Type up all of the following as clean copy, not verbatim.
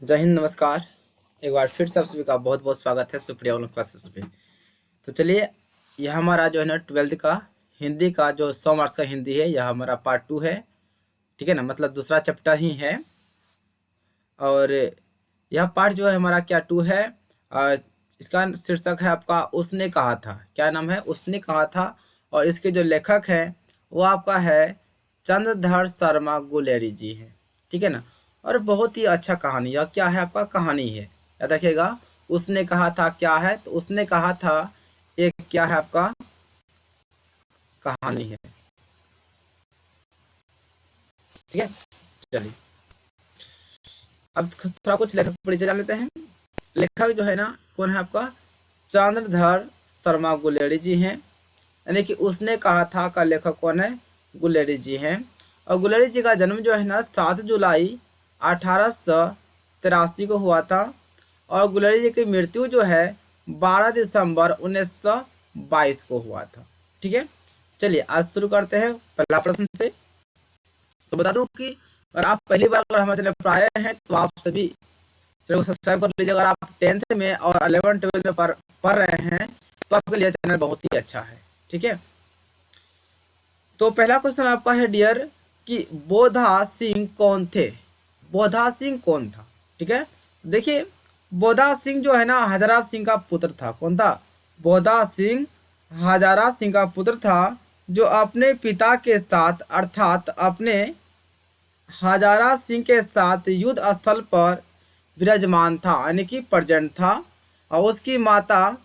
जय हिंद, नमस्कार। एक बार फिर से आप सभी का बहुत बहुत स्वागत है सुप्रिया ऑनलाइन क्लासेस पे। तो चलिए, यह हमारा जो है ना 12th का हिंदी का जो 100 मार्क्स का हिंदी है, यह हमारा पार्ट 2 है। ठीक है ना, मतलब दूसरा चैप्टर ही है। और यह पार्ट जो है हमारा क्या 2 है। और इसका शीर्षक है आपका उसने कहा था। क्या नाम है? उसने कहा था। और इसके जो लेखक है वो आपका है चंद्रधर शर्मा गुलेरी जी है। ठीक है ना। और बहुत ही अच्छा कहानी, यह क्या है आपका कहानी है, याद रखिएगा। उसने कहा था क्या है? तो उसने कहा था एक क्या है आपका कहानी है। ठीक है, चलिए अब थोड़ा कुछ लेखक परिचय जान लेते हैं। लेखक जो है ना कौन है आपका? चंद्रधर शर्मा गुलेरी जी हैं। यानी कि उसने कहा था का लेखक कौन है? गुलेरी जी हैं। और गुलेरी जी का जन्म जो है ना 7 जुलाई 1883 को हुआ था। और गुलेरी जी की मृत्यु जो है 12 दिसंबर 1922 को हुआ था। ठीक है, चलिए आज शुरू करते हैं पहला प्रश्न से। तो बता दूं कि अगर आप पहली बार अगर हमारे चैनल पर आए हैं तो आप सभी चैनल को सब्सक्राइब कर लीजिए। अगर आप 10th में और 11 12 में पढ़ रहे हैं तो आपके लिए चैनल बहुत ही अच्छा है। ठीक है, तो पहला क्वेश्चन आपका है डियर कि बोधा सिंह कौन थे? बोधा सिंह कौन था? ठीक है, देखिए बोधा सिंह जो है ना हजारा सिंह का पुत्र था। कौन था? बोधा सिंह हजारा सिंह का पुत्र था, जो अपने पिता के साथ अर्थात अपने हजारा सिंह के साथ युद्ध स्थल पर विराजमान था, यानी कि प्रेजेंट था। और उसकी माता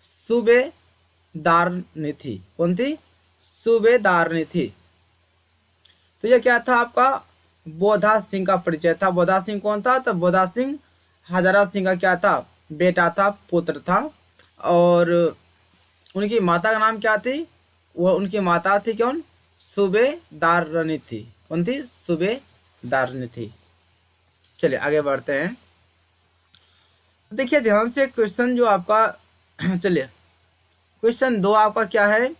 सूबेदारनी थी। कौन थी? सूबेदारनी थी। तो ये क्या था आपका? बोधा सिंह का परिचय था। बोधा सिंह कौन था? तो बोधा सिंह हजारा सिंह का क्या था? बेटा था, पुत्र था। और उनकी माता का नाम क्या थी? वो उनकी माता थी कौन? सूबेदारनी थी। कौन थी? सूबेदारनी थी। चलिए आगे बढ़ते हैं। देखिए ध्यान से क्वेश्चन जो आपका चलिए क्वेश्चन 2 आपका क्या है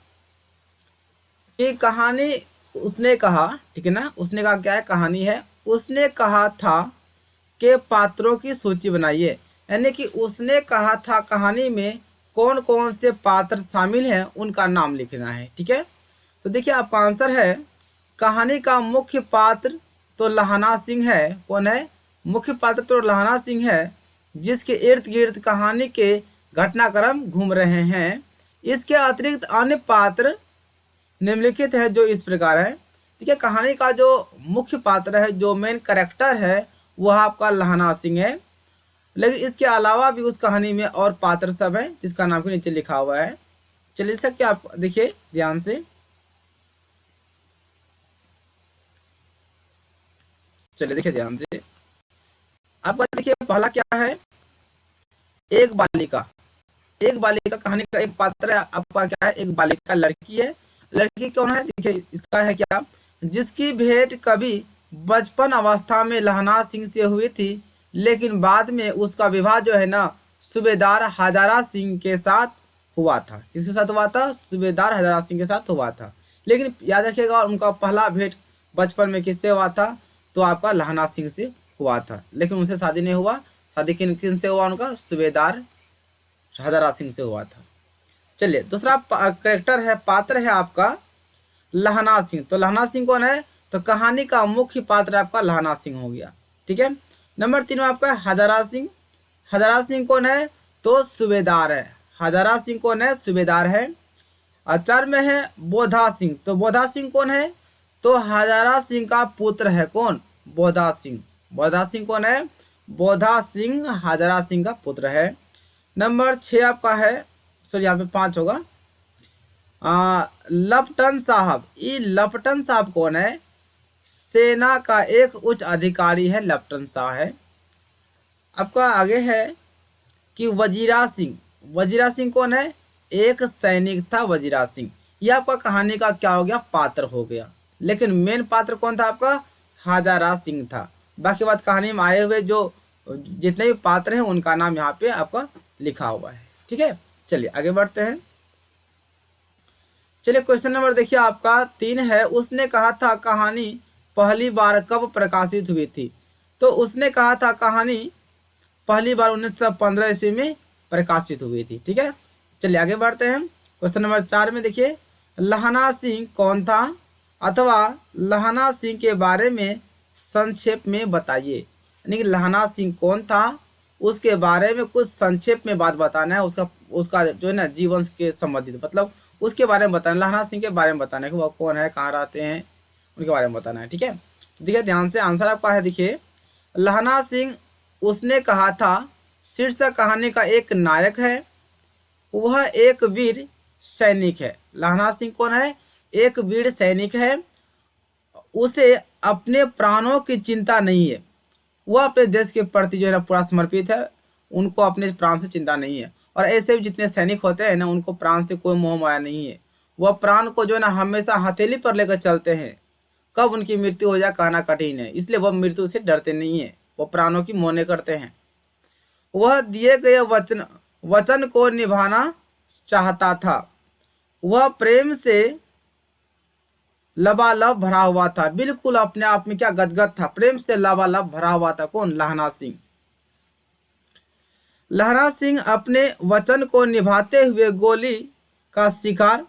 कि कहानी उसने कहा। ठीक है ना, उसने कहा क्या है? कहानी है। उसने कहा था के पात्रों की सूची बनाइए। यानी कि उसने कहा था कहानी में कौन कौन से पात्र शामिल हैं उनका नाम लिखना है। ठीक है, तो देखिए आपका आंसर है कहानी का मुख्य पात्र तो लहाना सिंह है। कौन है? मुख्य पात्र तो लहाना सिंह है, जिसके इर्द गिर्द कहानी के घटनाक्रम घूम रहे हैं। इसके अतिरिक्त अन्य पात्र निम्नलिखित है जो इस प्रकार है। ठीक है, कहानी का जो मुख्य पात्र है, जो मेन कैरेक्टर है, वह आपका लहाना सिंह है। लेकिन इसके अलावा भी उस कहानी में और पात्र सब है जिसका नाम के नीचे लिखा हुआ है। चलिए इसका क्या आप देखिए ध्यान से। चलिए देखिए ध्यान से। आपका देखिए पहला क्या है? एक बालिका। एक बालिका कहानी का एक पात्र है आपका। क्या है? एक बालिका, लड़की है। लड़की कौन है? देखिए इसका है क्या? जिसकी भेंट कभी बचपन अवस्था में लहना सिंह से हुई थी, लेकिन बाद में उसका विवाह जो है ना सूबेदार हजारा सिंह के साथ हुआ था। किसके साथ हुआ था? सूबेदार हजारा सिंह के साथ हुआ था। लेकिन याद रखिएगा उनका पहला भेंट बचपन में किससे हुआ था? तो आपका लहना सिंह से हुआ था। लेकिन उनसे शादी नहीं हुआ। शादी किन किन से हुआ? उनका सूबेदार हजारा सिंह से हुआ था। चलिए दूसरा करेक्टर है, पात्र है आपका लहना सिंह। तो लहना सिंह कौन है? तो कहानी का मुख्य पात्र आपका लहना सिंह हो गया। ठीक है, नंबर 3 में आपका हजारा सिंह। हजारा सिंह कौन है? तो सूबेदार है। हजारा सिंह कौन है? सूबेदार है। और 4 में है बोधा सिंह। तो बोधा सिंह कौन है? तो हजारा सिंह का पुत्र है। कौन? बोधा सिंह। बोधा सिंह कौन है? बोधा सिंह हजारा सिंह का पुत्र है। नंबर 6 आपका है, सॉरी यहाँ पे 5 होगा। लपटन साहब। ये लपटन साहब कौन है? सेना का एक उच्च अधिकारी है, लपटन साहब है। आपका आगे है कि वजीरा सिंह। वजीरा सिंह कौन है? एक सैनिक था वजीरा सिंह। यह आपका कहानी का क्या हो गया? पात्र हो गया। लेकिन मेन पात्र कौन था आपका? हजारा सिंह था। बाकी बात कहानी में आए हुए जो जितने भी पात्र हैं उनका नाम यहाँ पे आपका लिखा हुआ है। ठीक है, चलिए आगे बढ़ते हैं। चलिए क्वेश्चन नंबर देखिए आपका 3 है। उसने कहा था कहानी पहली बार कब प्रकाशित हुई थी? तो उसने कहा था कहानी पहली बार 1915 ईस्वी में प्रकाशित हुई थी। ठीक है, चलिए आगे बढ़ते हैं। क्वेश्चन नंबर 4 में देखिए, लहना सिंह कौन था, अथवा लहना सिंह के बारे में संक्षेप में बताइए। यानी कि लहना सिंह कौन था, उसके बारे में कुछ संक्षेप में बात बताना है। उसका उसका जो है ना जीवन के संबंधित, मतलब उसके बारे में बताना, लहना सिंह के बारे में बताना है कि वह कौन है, कहाँ रहते हैं, उनके बारे में बताना है। ठीक है, तो देखिए ध्यान से आंसर आपका है। देखिए, लहना सिंह उसने कहा था शीर्षक कहानी का एक नायक है, वह एक वीर सैनिक है। लहना सिंह कौन है, एक वीर सैनिक है, उसे अपने प्राणों की चिंता नहीं है, वह अपने देश के प्रति जो है ना पूरा समर्पित है, उनको अपने प्राण से चिंता नहीं है। और ऐसे भी जितने सैनिक होते हैं ना, उनको प्राण से कोई मोह माया नहीं है, वह प्राण को जो है ना हमेशा हथेली पर लेकर चलते हैं। कब उनकी मृत्यु हो जाए कहना कठिन है, इसलिए वह मृत्यु से डरते नहीं है, वह प्राणों की मोह करते हैं। वह दिए गए वचन को निभाना चाहता था, वह प्रेम से लबालब भरा हुआ था, बिल्कुल अपने आप में क्या गदगद था, प्रेम से लबालब भरा हुआ था। कौन, लहना सिंह। लहना सिंह अपने वचन को निभाते हुए गोली का शिकार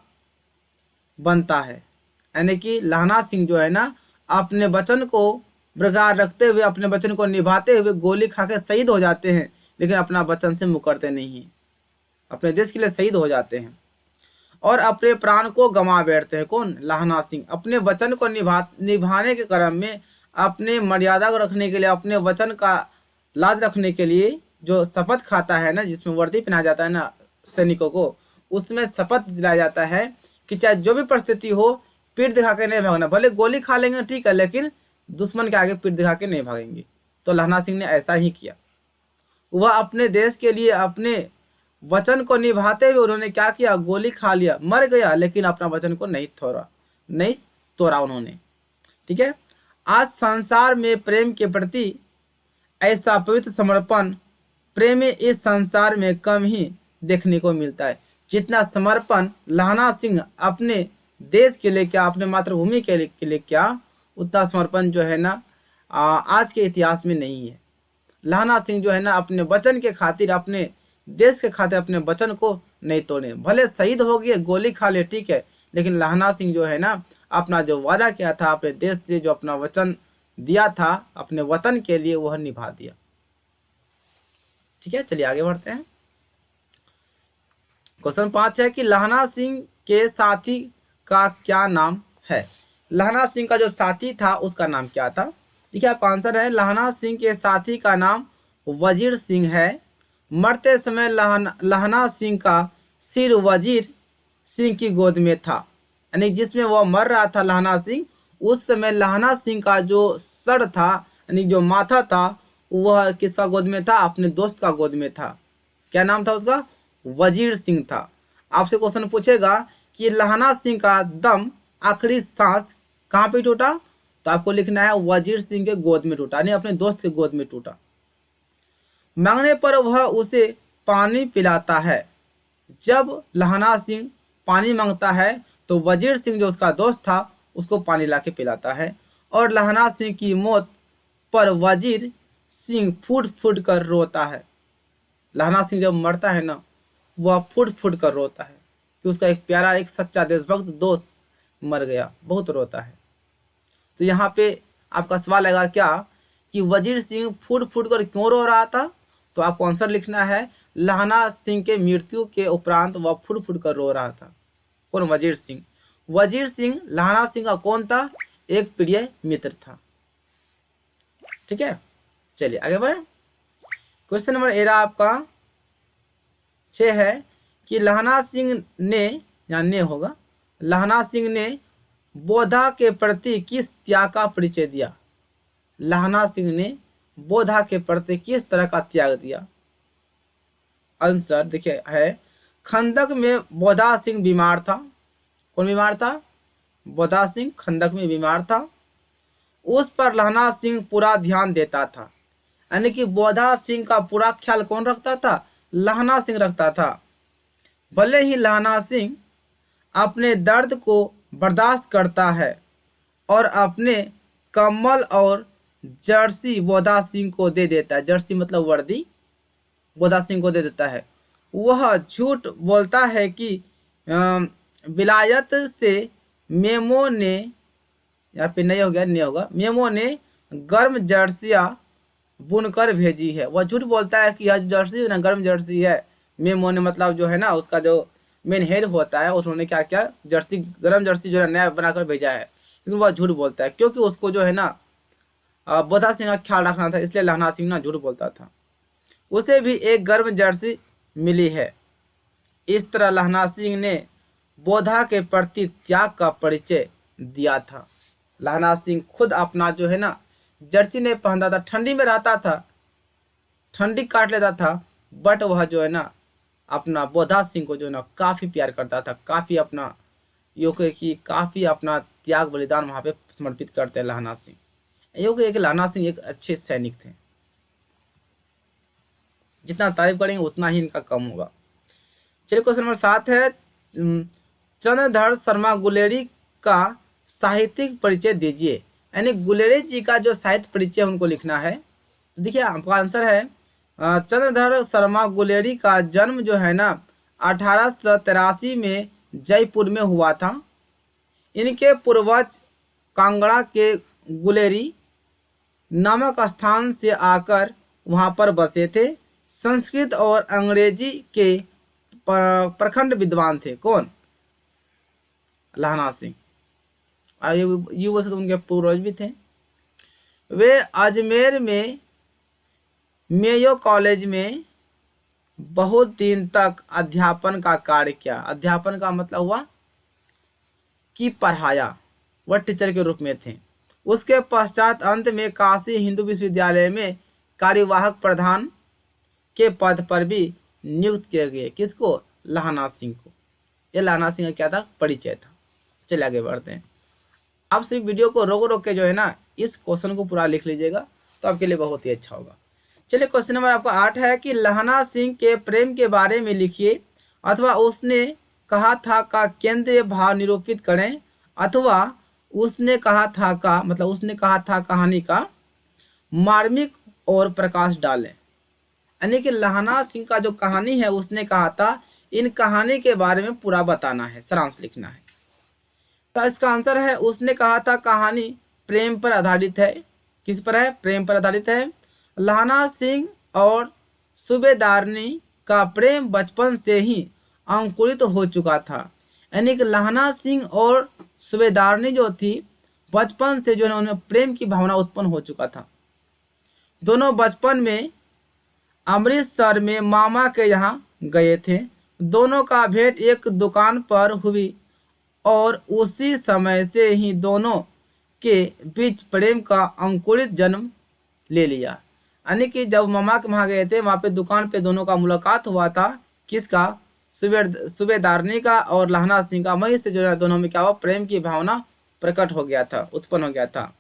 बनता है। यानी कि लहना सिंह जो है ना अपने वचन को बरकरार रखते हुए, अपने वचन को निभाते हुए गोली खा के शहीद हो जाते हैं, लेकिन अपना वचन से मुकरते नहीं, अपने देश के लिए शहीद हो जाते हैं और अपने प्राण को गंवा बैठते हैं। कौन, लहना सिंह। अपने वचन को निभाने के क्रम में, अपने मर्यादा को रखने के लिए, अपने वचन का लाज रखने के लिए जो शपथ खाता है ना, जिसमें वर्दी पहनाया जाता है ना सैनिकों को, उसमें शपथ दिलाया जाता है कि चाहे जो भी परिस्थिति हो, पीठ दिखा के नहीं भागना। भले गोली खा लेंगे ठीक है, लेकिन दुश्मन के आगे पीठ दिखा के नहीं भागेंगे। तो लहना सिंह ने ऐसा ही किया। वह अपने देश के लिए अपने वचन को निभाते हुए उन्होंने क्या किया, गोली खा लिया, मर गया, लेकिन अपना वचन को नहीं तोड़ा उन्होंने। ठीक है, आज संसार में प्रेम के प्रति ऐसा पवित्र समर्पण प्रेम इस संसार में कम ही देखने को मिलता है। जितना समर्पण लहना सिंह अपने देश के लिए क्या, अपने मातृभूमि के लिए क्या, उतना समर्पण जो है ना आज के इतिहास में नहीं है। लहना सिंह जो है ना अपने वचन के खातिर, अपने देश के खातिर अपने वचन को नहीं तोड़े। भले शहीद हो गए, गोली खा ले ठीक है, लेकिन लहना सिंह जो है ना अपना जो वादा किया था, अपने देश से जो अपना वचन दिया था अपने वतन के लिए, वह निभा दिया। ठीक है, चलिए आगे बढ़ते हैं। क्वेश्चन 5 है कि लहना सिंह के साथी का क्या नाम है। लहना सिंह का जो साथी था उसका नाम क्या था। देखिए आपका आंसर है, लहना सिंह के साथी का नाम वजीर सिंह है। मरते समय लहना सिंह का सिर वजीर सिंह की गोद में था। यानी जिसमें वह मर रहा था लहना सिंह, उस समय लहना सिंह का जो सर था, यानी जो माथा था, वह किसका गोद में था, अपने दोस्त का गोद में था। क्या नाम था उसका, वजीर सिंह था। आपसे क्वेश्चन पूछेगा कि लहना सिंह का दम, आखिरी सांस कहाँ पे टूटा, तो आपको लिखना है वजीर सिंह के गोद में टूटा, यानी अपने दोस्त के गोद में टूटा। मांगने पर वह उसे पानी पिलाता है। जब लहना सिंह पानी मांगता है तो वजीर सिंह जो उसका दोस्त था उसको पानी लाके पिलाता है। और लहना सिंह की मौत पर वजीर सिंह फूट फूट कर रोता है। लहना सिंह जब मरता है ना, वह फूट फूट कर रोता है कि उसका एक प्यारा, एक सच्चा देशभक्त दोस्त मर गया, बहुत रोता है। तो यहाँ पे आपका सवाल आएगा क्या कि वजीर सिंह फूट फूट कर क्यों रो रहा था, तो आपको आंसर लिखना है लहना सिंह के मृत्यु के उपरांत वह फूट फूट कर रो रहा था। कौन, वजीर सिंह। वजीर सिंह लहना सिंह का कौन था, एक प्रिय मित्र था। ठीक है, चलिए आगे बढ़े। क्वेश्चन नंबर 11 आपका 6 है कि लहना सिंह ने, या ने होगा, लहना सिंह ने बोधा के प्रति किस त्याग का परिचय दिया। लहना सिंह ने बोधा के प्रति किस तरह का त्याग दिया। आंसर देखिए है, खंदक में बोधा सिंह बीमार था। कौन बीमार था, बोधा सिंह खंदक में बीमार था। उस पर लहना सिंह पूरा ध्यान देता था। यानी कि बोधा सिंह का पूरा ख्याल कौन रखता था, लहना सिंह रखता था। भले ही लहना सिंह अपने दर्द को बर्दाश्त करता है और अपने कम्बल और जर्सी बोधा सिंह को दे देता है। जर्सी मतलब वर्दी, बोधा सिंह को दे देता है। वह झूठ बोलता है कि विलायत से मेमो ने, या फिर नहीं हो गया, नहीं होगा, मेमो ने गर्म जर्सियां बुनकर भेजी है। वह झूठ बोलता है कि यह जर्सी है ना गर्म जर्सी है। मेमो ने मतलब जो है ना उसका जो मेन हेड होता है, उन्होंने क्या किया, जर्सी गर्म जर्सी जो है नया बनाकर भेजा है। लेकिन वह झूठ बोलता है क्योंकि उसको जो है ना बोधा सिंह का ख्याल रखना था, इसलिए लहना सिंह ना झूठ बोलता था। उसे भी एक गर्म जर्सी मिली है। इस तरह लहना सिंह ने बोधा के प्रति त्याग का परिचय दिया था। लहना सिंह खुद अपना जो है ना जर्सी नहीं पहनता था, ठंडी में रहता था, ठंडी काट लेता था, बट वह जो है ना अपना बोधा सिंह को जो है ना काफी प्यार करता था, काफी अपना योग्य की काफी अपना त्याग बलिदान वहां पे समर्पित करते हैं लहना सिंह। योग्य कि लहना सिंह एक अच्छे सैनिक थे, जितना तारीफ करेंगे उतना ही इनका कम होगा। चलिए क्वेश्चन नंबर 7 है, चंद्रधर शर्मा गुलेरी का साहित्यिक परिचय दीजिए। यानी गुलेरी जी का जो साहित्य परिचय उनको लिखना है। तो देखिए आपका आंसर है चंद्रधर शर्मा गुलेरी का जन्म जो है ना 1883 में जयपुर में हुआ था। इनके पूर्वज कांगड़ा के गुलेरी नामक स्थान से आकर वहां पर बसे थे। संस्कृत और अंग्रेजी के प्रखंड विद्वान थे। कौन? लहना सिंह। और ये वैसे तो उनके पूर्वज भी थे। वे अजमेर में मेयो कॉलेज में बहुत दिन तक अध्यापन का कार्य किया। अध्यापन का मतलब हुआ कि पढ़ाया, वह टीचर के रूप में थे। उसके पश्चात अंत में काशी हिंदू विश्वविद्यालय में कार्यवाहक प्रधान के पद पर भी नियुक्त किए गए। किसको? लहना सिंह को। ये लहना सिंह का क्या था? परिचय था। चलिए आगे बढ़ते हैं। आप सभी वीडियो को रोक रोक के जो है ना इस क्वेश्चन को पूरा लिख लीजिएगा तो आपके लिए बहुत ही अच्छा होगा। चलिए क्वेश्चन नंबर आपका 8 है कि लहना सिंह के प्रेम के बारे में लिखिए, अथवा उसने कहा था का केंद्रीय भाव निरूपित करें, अथवा उसने कहा था का मतलब उसने कहा था कहानी का मार्मिक और प्रकाश डालें। यानी कि लहना सिंह का जो कहानी है उसने कहा था, इन कहानी के बारे में पूरा बताना है, सारांश लिखना है। तो इसका आंसर है उसने कहा था कहानी प्रेम पर आधारित है। किस पर है? प्रेम पर आधारित है। लहना सिंह और सूबेदारनी का प्रेम बचपन से ही अंकुरित हो चुका था। यानी कि लहना सिंह और सूबेदारनी जो थी बचपन से जो है उनमें प्रेम की भावना उत्पन्न हो चुका था। दोनों बचपन में अमृतसर में मामा के यहाँ गए थे। दोनों का भेंट एक दुकान पर हुई और उसी समय से ही दोनों के बीच प्रेम का अंकुरित जन्म ले लिया। यानी कि जब मामा के वहाँ गए थे वहाँ पे दुकान पे दोनों का मुलाकात हुआ था। किसका? सूबेदारनी का और लहना सिंह का। वहीं से जो है दोनों में क्या हुआ? प्रेम की भावना प्रकट हो गया था, उत्पन्न हो गया था।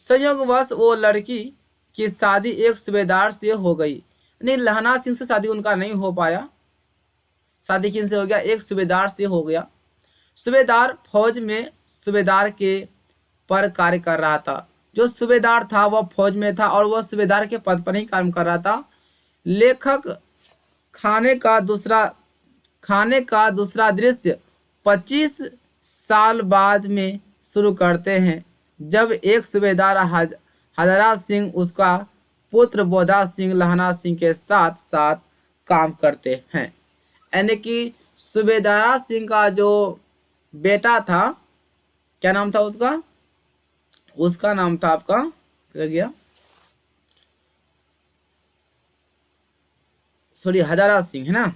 संयोगवश वो लड़की की शादी एक सूबेदार से हो गई। नहीं, लहना सिंह से शादी उनका नहीं हो पाया। शादी किन से हो गया? एक सूबेदार से हो गया। सूबेदार फौज में सूबेदार के पर कार्य कर रहा था। जो सूबेदार था वह फौज में था और वह सूबेदार के पद पर ही काम कर रहा था। लेखक खाने का दूसरा दृश्य 25 साल बाद में शुरू करते हैं, जब एक सूबेदार हजारा सिंह उसका पुत्र बोधा सिंह लहना सिंह के साथ साथ काम करते हैं। यानी कि सूबेदारा सिंह का जो बेटा था, क्या नाम था उसका? उसका नाम था आपका क्या गया? सॉरी, हजारा सिंह है ना।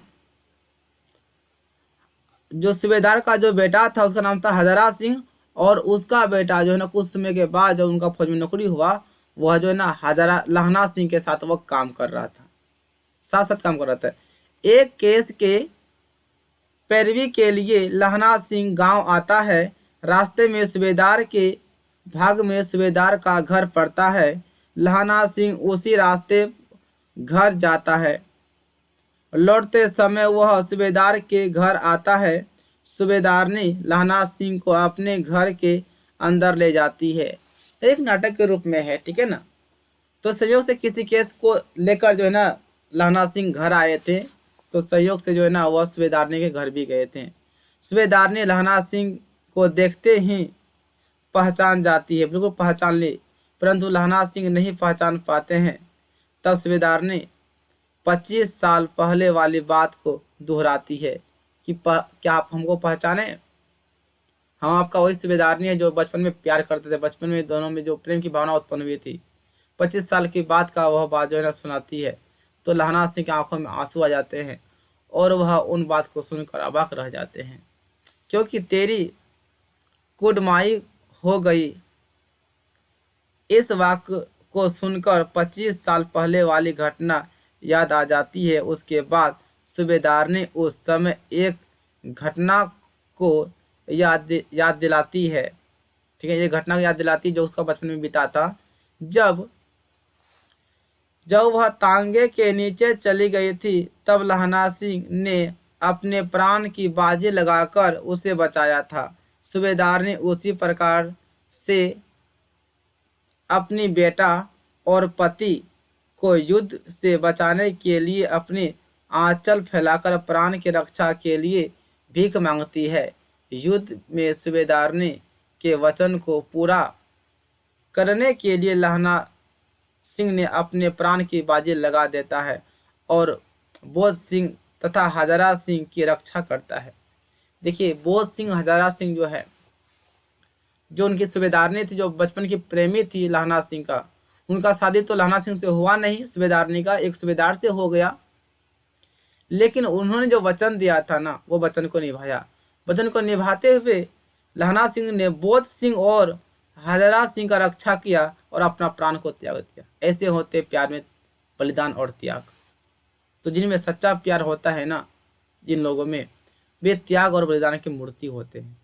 जो सूबेदार का जो बेटा था उसका नाम था हजारा सिंह, और उसका बेटा जो है ना कुछ समय के बाद जब उनका फौज में नौकरी हुआ, वह जो है ना हजारा लहना सिंह के साथ वह काम कर रहा था, साथ साथ काम कर रहा था। एक केस के पैरवी के लिए लहना सिंह गांव आता है। रास्ते में सूबेदार के भाग में सूबेदार का घर पड़ता है। लहना सिंह उसी रास्ते घर जाता है। लौटते समय वह सूबेदार के घर आता है। सूबेदारनी लहना सिंह को अपने घर के अंदर ले जाती है। एक नाटक के रूप में है, ठीक है ना। तो संयोग से किसी केस को लेकर जो है ना लहना सिंह घर आए थे, तो संयोग से जो है ना वह सूबेदारनी के घर भी गए थे। सूबेदारनी लहना सिंह को देखते ही पहचान जाती है, बिल्कुल पहचान ली, परंतु लहना सिंह नहीं पहचान पाते हैं। तब सूबेदारनी 25 साल पहले वाली बात को दोहराती है कि क्या आप हमको पहचाने? हम आपका वही सूबेदारनी है जो बचपन में प्यार करते थे, बचपन में दोनों में जो प्रेम की भावना उत्पन्न हुई थी। 25 साल की बात का वह बात जो है ना सुनाती है, तो लहना सिंह की आंखों में आंसू आ जाते हैं और वह उन बात को सुनकर अवाक रह जाते हैं। क्योंकि तेरी कुड़माई हो गई, इस वाक्य को सुनकर 25 साल पहले वाली घटना याद आ जाती है। उसके बाद सूबेदार ने उस समय एक घटना को याद दिलाती है, ठीक है, ये घटना को याद दिलाती है जो उसका बचपन में बीता था। जब वह तांगे के नीचे चली गई थी, तब लहना सिंह ने अपने प्राण की बाजी लगाकर उसे बचाया था। सूबेदार ने उसी प्रकार से अपनी बेटा और पति को युद्ध से बचाने के लिए अपनी आंचल फैलाकर प्राण की रक्षा के लिए भीख मांगती है। युद्ध में सूबेदारनी के वचन को पूरा करने के लिए लहना सिंह ने अपने प्राण की बाजी लगा देता है और बोध सिंह तथा हजारा सिंह की रक्षा करता है। देखिए बोध सिंह हजारा सिंह जो है, जो उनकी सूबेदारनी थी, जो बचपन की प्रेमी थी लहना सिंह का, उनका शादी तो लहना सिंह से हुआ नहीं, सूबेदारनी का एक सूबेदार से हो गया, लेकिन उन्होंने जो वचन दिया था ना वो वचन को निभाया। वचन को निभाते हुए लहना सिंह ने बोध सिंह और हजारा सिंह का रक्षा किया और अपना प्राण को त्याग दिया। ऐसे होते प्यार में बलिदान और त्याग। तो जिनमें सच्चा प्यार होता है ना, जिन लोगों में, वे त्याग और बलिदान की मूर्ति होते हैं।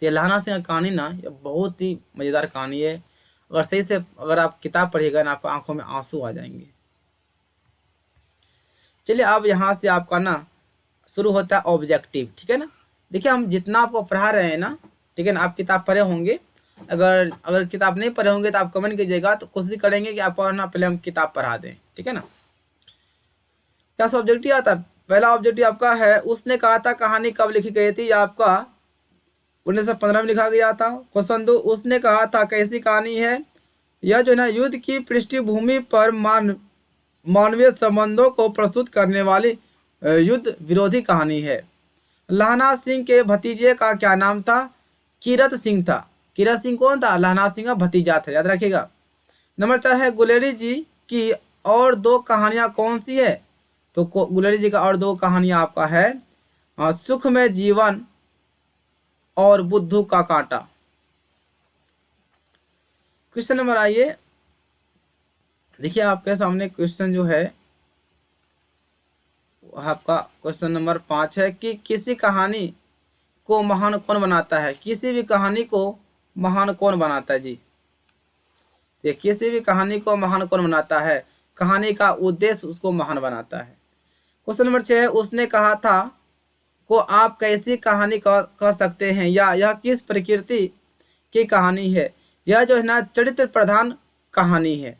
तो लहना सिंह का कहानी ना ये बहुत ही मजेदार कहानी है। अगर सही से अगर आप किताब पढ़िएगा ना, आपको आंखों में आंसू आ जाएंगे। चलिए अब यहाँ से आपका ना शुरू होता है ऑब्जेक्टिव, ठीक है ना। देखिए हम जितना आपको पढ़ा रहे हैं ना, ठीक है ना, आप किताब पढ़े होंगे, अगर किताब नहीं पढ़े होंगे तो आप कमेंट कीजिएगा, तो कोशिश करेंगे कि आपको ना पहले हम किताब पढ़ा दें, ठीक है ना। क्या ऑब्जेक्टिव आता है? पहला ऑब्जेक्टिव आपका है, उसने कहा था कहानी कब लिखी गई थी? आपका 1915 में लिखा गया था। क्वेश्चन 2, उसने कहा था कैसी कहानी है? यह जो है ना युद्ध की पृष्ठभूमि पर मानवीय संबंधों को प्रस्तुत करने वाली युद्ध विरोधी कहानी है। लहना सिंह के भतीजे का क्या नाम था? कीरत सिंह था। कीरत सिंह कौन था? लहना सिंह का भतीजा था, याद रखिएगा। नंबर 4 है, गुलेरी जी की और 2 कहानियां कौन सी है? तो गुलेरी जी का और 2 कहानियां आपका है सुख में जीवन और बुद्धू का कांटा। क्वेश्चन नंबर आइए, देखिए आपके सामने क्वेश्चन जो है आपका क्वेश्चन नंबर 5 है कि किसी कहानी को महान कौन बनाता है? किसी भी कहानी को महान कौन बनाता है? जी ये किसी भी कहानी को महान कौन बनाता है? कहानी का उद्देश्य उसको महान बनाता है। क्वेश्चन नंबर 6 है, उसने कहा था को आप कैसी कहानी कह सकते हैं या यह किस प्रकृति की कहानी है? यह जो है ना चरित्र प्रधान कहानी है।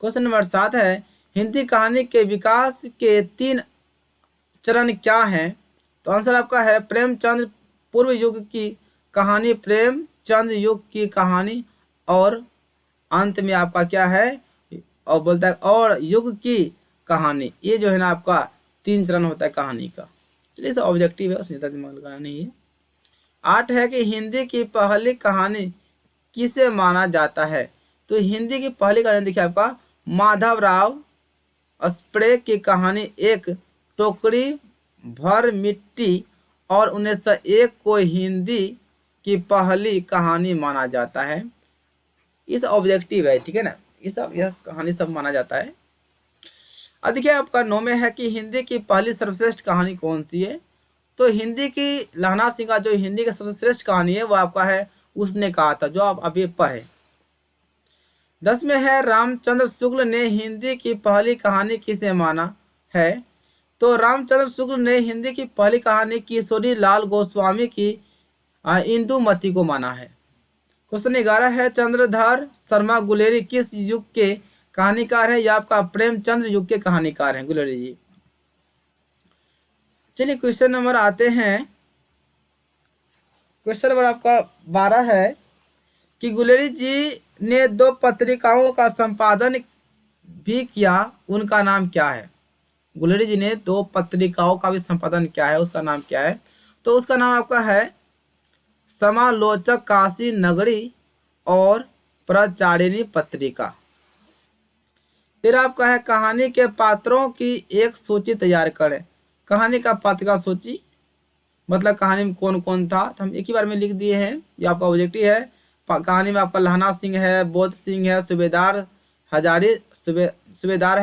क्वेश्चन नंबर 7 है, हिंदी कहानी के विकास के 3 चरण क्या हैं? तो आंसर आपका है प्रेमचंद पूर्व युग की कहानी, प्रेमचंद युग की कहानी, और अंत में आपका क्या है और बोलता है और युग की कहानी। ये जो है ना आपका 3 चरण होता है कहानी का। चलिए इसे ऑब्जेक्टिव है, उसमें दिमाग लगाना नहीं है। 8 है कि हिंदी की पहली कहानी किसे माना जाता है? तो हिंदी की पहली कहानी देखिए आपका माधवराव स्प्रे की कहानी एक टोकरी भर मिट्टी और 1901 को हिंदी की पहली कहानी माना जाता है। इस ऑब्जेक्टिव है, ठीक है ना, यह कहानी सब माना जाता है। अब देखिए आपका 9 में है कि हिंदी की पहली सर्वश्रेष्ठ कहानी कौन सी है? तो हिंदी की लहना सिंह का जो हिंदी की सर्वश्रेष्ठ कहानी है वो आपका है उसने कहा था, जो आप अभी पढ़े। 10 में है रामचंद्र शुक्ल ने हिंदी की पहली कहानी किसे माना है? तो रामचंद्र शुक्ल ने हिंदी की पहली कहानी किशोरी लाल गोस्वामी की इंदुमती को माना है। क्वेश्चन 11 है, चंद्रधर शर्मा गुलेरी किस युग के कहानीकार है? यह आपका प्रेमचंद्र युग के कहानीकार हैं गुलेरी जी। चलिए क्वेश्चन नंबर आते हैं, क्वेश्चन नंबर आपका 12 है कि गुलेरी जी ने 2 पत्रिकाओं का संपादन भी किया, उनका नाम क्या है? गुलेरी जी ने 2 पत्रिकाओं का भी संपादन किया है, उसका नाम क्या है? तो उसका नाम आपका है समालोचक काशी नगरी और प्रचारिणी पत्रिका। फिर आपका है कहानी के पात्रों की एक सूची तैयार करें। कहानी का पात्र का सूची मतलब कहानी में कौन कौन था, तो हम एक ही बार में लिख दिए हैं, ये आपका ऑब्जेक्टिव है। कहानी में आपका लहना सिंह है, बोध सिंह है, सूबेदार है,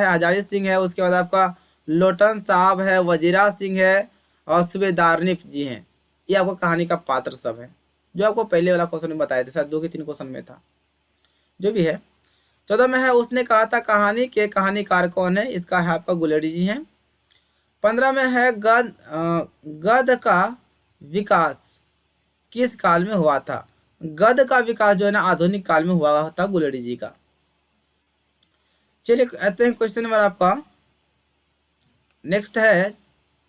हजारी सिंह है, उसके बाद आपका लोटन साहब है, वजीरा सिंह है और सूबेदारनी जी हैं। ये आपको कहानी का पात्र सब है, जो आपको पहले वाला क्वेश्चन में बताए थे, शायद 2 के 3 क्वेश्चन में था, जो भी है। 14 में है, उसने कहा था कहानी के कहानीकार कौन है? इसका है आपका गुलेरी जी हैं। 15 में है, गद्य का विकास किस काल में हुआ था? गद्य का विकास जो है ना आधुनिक काल में हुआ था गुलेरी जी का। चलिए आते हैं क्वेश्चन नंबर आपका नेक्स्ट है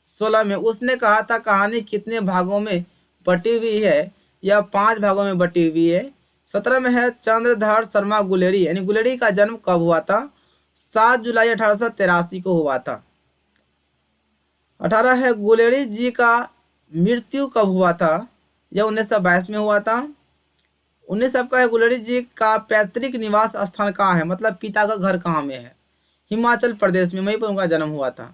16 में, उसने कहा था कहानी कितने भागों में बटी हुई है? या 5 भागों में बटी हुई है। 17 में है, चंद्रधर शर्मा गुलेरी यानी गुलेरी का जन्म कब हुआ था? 7 जुलाई 1883 को हुआ था। 18 है, गुलेरी जी का मृत्यु कब हुआ था? यह 1922 में हुआ था। 19 आपका है, गुलेरी जी का पैतृक निवास स्थान कहाँ है? मतलब पिता का घर कहाँ में है? हिमाचल प्रदेश में, वहीं पर उनका जन्म हुआ था।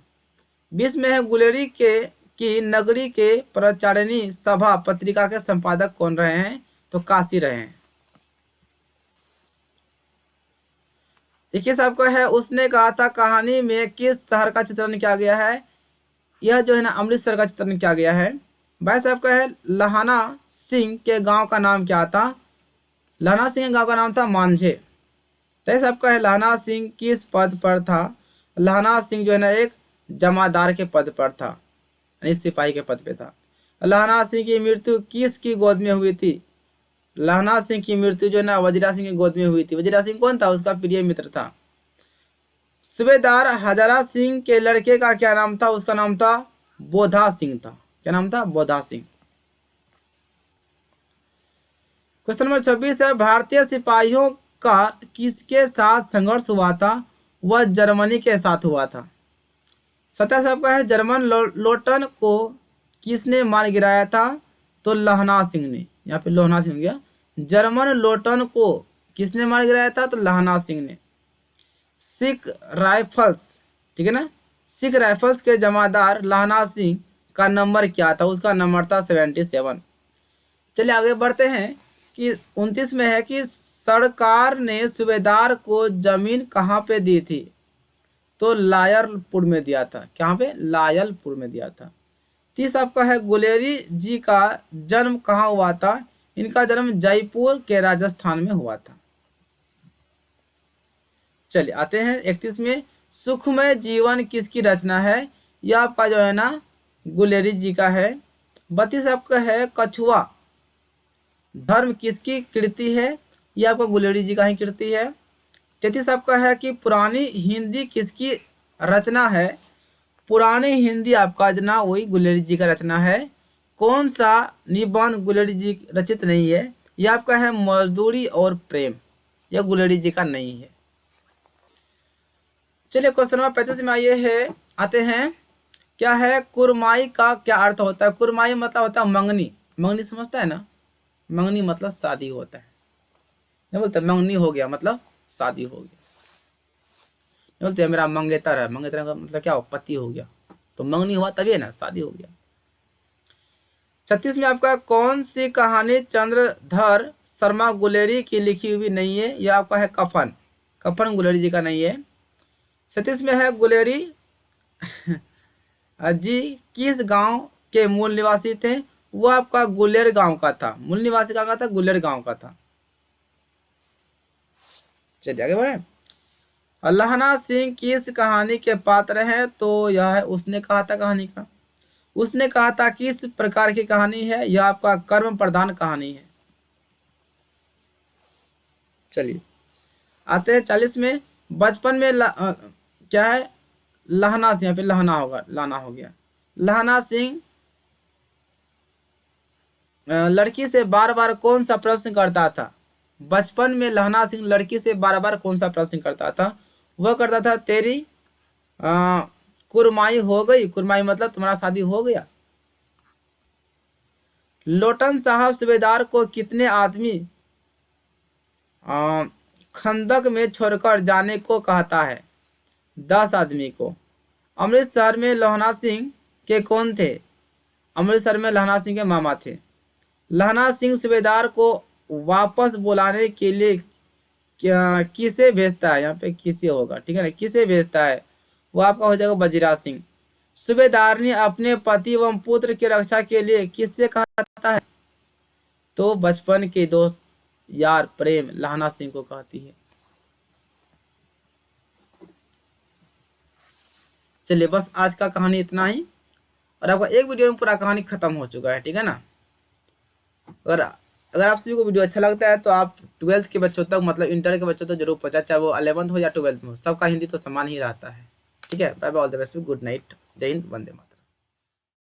20 में है, गुलेरी के की नगरी के प्रचारिणी सभा पत्रिका के संपादक कौन रहे हैं? तो काशी रहे हैं। 21 आपका है, उसने कहा था कहानी में किस शहर का चित्रण किया गया है? यह जो है ना अमृतसर का चित्रण किया गया है। 22 आपका है, लहाना सिंह के गांव का नाम क्या था? लहाना सिंह के गांव का नाम था मांझे। 23 आपका है, लहाना सिंह किस पद पर था? लहाना सिंह जो है ना एक जमादार के पद पर था, सिपाही के पद पे था। लहाना सिंह की मृत्यु किसकी गोद में हुई थी? लहाना सिंह की मृत्यु जो है ना वजीरा सिंह की गोद में हुई थी। वजीरा सिंह कौन था? उसका प्रिय मित्र था। सूबेदार हजारा सिंह के लड़के का क्या नाम था? उसका नाम था बोधा सिंह था। क्या नाम था? बोधा सिंह। क्वेश्चन नंबर 26 है, भारतीय सिपाहियों का किसके साथ संघर्ष हुआ था? वह जर्मनी के साथ हुआ था। 27 आपका है, जर्मन लोटन को किसने मार गिराया था? तो लहना सिंह ने, यहाँ पे लोहना सिंह गया। जर्मन लोटन को किसने मार गिराया था? तो लहना सिंह ने। सिख राइफल्स, ठीक है ना, सिख राइफल्स के जमादार लहना सिंह का नंबर क्या था? उसका नंबर था 77। चलिए आगे बढ़ते हैं कि 29 में है कि सरकार ने सूबेदार को जमीन कहाँ पे दी थी? तो लायलपुर में दिया था। कहाँ पे? लायलपुर में दिया था। 30 आपका है, गुलेरी जी का जन्म कहाँ हुआ था? इनका जन्म जयपुर के राजस्थान में हुआ था। चलिए आते हैं 31 में, सुखमय जीवन किसकी रचना है? यह आपका जो है ना गुलेरी जी का है। 32 आपका है, कछुआ धर्म किसकी कृति है? यह आपका गुलेरी जी का ही कृति है। 33 आपका है कि पुरानी हिंदी किसकी रचना है? पुरानी हिंदी आपका जना वही गुलेरी जी का रचना है। कौन सा निबंध गुलेरी जी रचित नहीं है? यह आपका है मजदूरी और प्रेम, यह गुलेरी जी का नहीं है। चलिए क्वेश्चन नंबर 35 में आते हैं, क्या है कुरमाई का क्या अर्थ होता है? कुरमाई मतलब होता है मंगनी। मंगनी समझता है ना? मंगनी मतलब शादी होता है। नहीं बोलते मंगनी हो गया मतलब शादी हो गया। बोलते मेरा मंगेतर है, मंगेतर का मतलब क्या हो? पति हो गया। तो मंगनी हुआ तभी है ना शादी हो गया। 36 में आपका कौन सी कहानी चंद्रधर शर्मा गुलेरी की लिखी हुई नहीं है? यह आपका है कफन। कफन गुलेरी जी का नहीं है। 37 में है, गुलेरी जी किस गांव के मूल निवासी थे? वो आपका गुलेर गांव का था। मूल निवासी का था, गुलेर गांव का था। चलिए आगे बढ़े। लहना सिंह किस कहानी के पात्र है? तो यह है उसने कहा था कहानी का। उसने कहा था किस प्रकार की कहानी है? यह आपका कर्म प्रधान कहानी है। चलिए आते हैं 40 में। बचपन में क्या है, लहना सिंह, यहाँ पे लहना होगा, लाना हो गया। लहना सिंह लड़की से बार बार कौन सा प्रश्न करता था? बचपन में लहना सिंह लड़की से बार बार कौन सा प्रश्न करता था? वह करता था, तेरी कुरमाई हो गई? कुरमाई मतलब तुम्हारा शादी हो गया। लोटन साहब सूबेदार को कितने आदमी खंदक में छोड़कर जाने को कहता है? 10 आदमी को। अमृतसर में लहना सिंह के कौन थे? अमृतसर में लहना सिंह के मामा थे। लहना सिंह सूबेदार को वापस बुलाने के लिए क्या किसे भेजता है? यहाँ पे किसे होगा, ठीक है ना, किसे भेजता है? वो आपका हो जाएगा वजीरा सिंह। सूबेदार ने अपने पति एवं पुत्र की रक्षा के लिए किससे कहता है? तो बचपन के दोस्त यार प्रेम लहना सिंह को कहती है। चलिए बस आज का कहानी इतना ही, और आपका एक वीडियो में पूरा कहानी खत्म हो चुका है, ठीक है ना। अगर आप सभी को वीडियो अच्छा लगता है तो आप 12th के बच्चों तक, मतलब इंटर के बच्चों तक जरूर पहुंचा, चाहे वो 11th हो या 12th में हो, सबका हिंदी तो समान ही रहता है। ठीक है, bye bye, all the best, good night, Jai Hind, Vande Mataram.